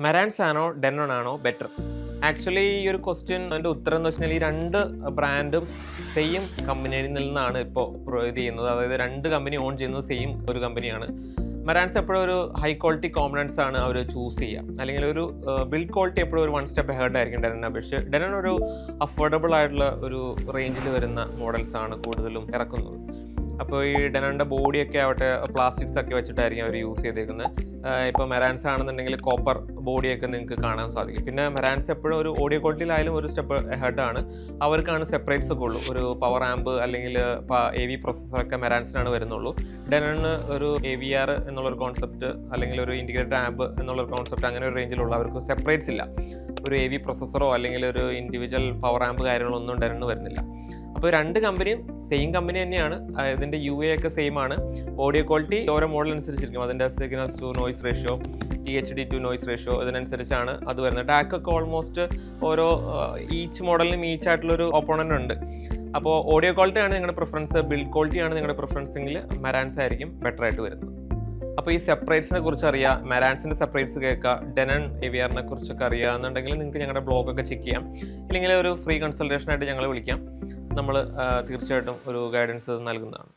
മെറാൻസ് ആണോ ഡെനോൺ ആണോ better? Actually ഈ ഒരു ക്വസ്റ്റ്യൻ്റെ ഉത്തരം എന്ന് വെച്ചാൽ ഈ രണ്ട് ബ്രാൻഡും സെയിം കമ്പനിയിൽ നിന്നാണ് ഇപ്പോൾ ഇത് ചെയ്യുന്നത്. അതായത് രണ്ട് കമ്പനി ഓൺ ചെയ്യുന്നത് സെയിം ഒരു കമ്പനിയാണ്. മെറാൻസ് എപ്പോഴും ഒരു ഹൈ ക്വാളിറ്റി കോമ്പണൻസ് ആണ് അവർ ചൂസ് ചെയ്യുക, അല്ലെങ്കിൽ ഒരു ബിൽഡ് ക്വാളിറ്റി എപ്പോഴും ഒരു 1 സ്റ്റെപ്പ് ഹെഡ് ആയിരിക്കും ഡെനോനെ അപേക്ഷിച്ച്. ഡെനോൻ ഒരു അഫോർഡബിൾ ആയിട്ടുള്ള ഒരു റേഞ്ചിൽ വരുന്ന മോഡൽസ് ആണ് കൂടുതലും ഇറക്കുന്നത്. അപ്പോൾ ഈ ഡെനോൻ്റെ ബോഡിയൊക്കെ ആവട്ടെ പ്ലാസ്റ്റിക്സ് ഒക്കെ വെച്ചിട്ടായിരിക്കും അവർ യൂസ് ചെയ്തേക്കുന്നത്. ഇപ്പോൾ മെറാൻസ് ആണെന്നുണ്ടെങ്കിൽ കോപ്പർ ബോഡിയൊക്കെ നിങ്ങൾക്ക് കാണാൻ സാധിക്കും. പിന്നെ മെറാൻസ് എപ്പോഴും ഒരു ഓഡിയോ ക്വാളിറ്റിയിലായാലും ഒരു സ്റ്റെപ്പ് ഹെഡാണ്. അവർക്കാണ് സെപ്പറേറ്റ്സ് ഒക്കെ ഉള്ളൂ. ഒരു പവർ ആമ്പ് അല്ലെങ്കിൽ AV പ്രൊസസ്സറൊക്കെ മെറാൻസിനാണ് വരുന്നുള്ളൂ. ഡെനോന് ഒരു AVR എന്നുള്ളൊരു കോൺസെപ്റ്റ് അല്ലെങ്കിൽ ഒരു ഇൻറ്റിഗ്രേറ്റഡ് ആമ്പ് എന്നുള്ളൊരു കോൺസെപ്റ്റ് അങ്ങനെ ഒരു റേഞ്ചിലുള്ള അവർക്ക് സെപ്പറേറ്റ്സ് ഇല്ല. ഒരു AV പ്രൊസസ്സറോ അല്ലെങ്കിൽ ഒരു ഇൻഡിവിജ്വൽ പവർ ആമ്പ് കാര്യങ്ങളൊന്നും ഡെനോന് വരുന്നില്ല. അപ്പോൾ രണ്ട് കമ്പനിയും സെയിം കമ്പനി തന്നെയാണ്. ഇതിൻ്റെ UA ഒക്കെ സെയിം ആണ്. ഓഡിയോ ക്വാളിറ്റി ഓരോ മോഡൽ അനുസരിച്ചിരിക്കും. അതിൻ്റെ signals to noise ratio, THD to noise ratio ഇതിനനുസരിച്ചാണ് അത് വരുന്നത്. DAC ഒക്കെ ഓൾമോസ്റ്റ് ഓരോ ഈച്ച് മോഡലിനും ഈച്ച് ആയിട്ടുള്ളൊരു ഓപ്പോണൻ്റ് ഉണ്ട്. അപ്പോൾ ഓഡിയോ ക്വാളിറ്റി ആണ് നിങ്ങളുടെ പ്രിഫറൻസ്, ബിൽഡ് ക്വാളിറ്റി ആണ് നിങ്ങളുടെ പ്രിഫറൻസ് എങ്കിൽ മെറാൻസ് ആയിരിക്കും ബെറ്റർ ആയിട്ട് വരുന്നത്. അപ്പോൾ ഈ സെപ്പറേറ്റ്സിനെ കുറിച്ച് അറിയാം, മെറാൻസിൻ്റെ സെപ്പറേറ്റ്സ് കേൾക്കുക, ഡെനൺ AVRനെ കുറിച്ചൊക്കെ അറിയാമെന്നുണ്ടെങ്കിൽ നിങ്ങൾക്ക് ഞങ്ങളുടെ ബ്ലോഗൊക്കെ ചെക്ക് ചെയ്യാം. ഇല്ലെങ്കിൽ ഒരു ഫ്രീ കൺസൾട്ടേഷനായിട്ട് ഞങ്ങളെ വിളിക്കാം. നമ്മൾ തീർച്ചയായിട്ടും ഒരു ഗൈഡൻസ് നൽകുന്നതാണ്.